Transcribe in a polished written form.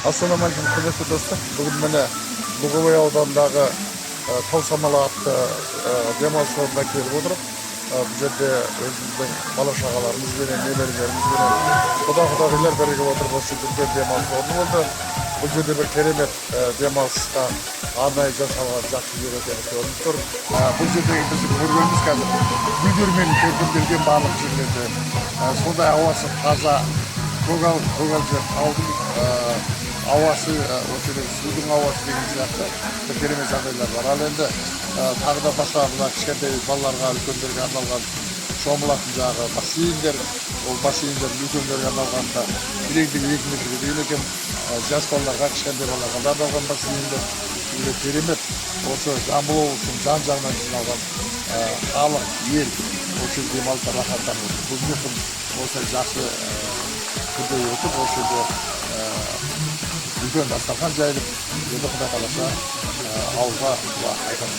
Ассалаумағалейкум, құрметті достар. Бүгін міне Бұғыбай ауданындағы Таусамал атты демалыс орнына келіп отырып, бұл жерде өзіміздің бала-шағаларымызбенен, немерелерімізбенен құда-құдағилар бірігіп отырып осы үлкен демалыс орны болды. Бұл жерде бір керемет демалысқа арнайы жасалған жақсы жер екені көрініп тұр. Бұл жердегі біздің көргеніміз қазір гүлдермен келген барлық жерлерде сондай ауасы таза, көгал жер, таудың ауасы, судың ауасы деген сияқты бір керемет жағдайлар бар. Ал енді тағы да басқа мына кішкентай балаларға, үлкендерге арналған шомылатын жағы бассейндер, ол бассейндер үлкендерге арналған да тереңдігі 2 метрге дейін екен. Жас балаларға, кішкентай балаларға арналған бассейндер керемет. Осы Жамбыл облысының жан-жағынан жиналған халық, ел осы демалып рахаттанып отыр. Бүгінгі күн осы жақсы күнде өтіп, осы жерде үлкен дастархан жайылып, енді Құдай қаласа ауылға қайтамыз.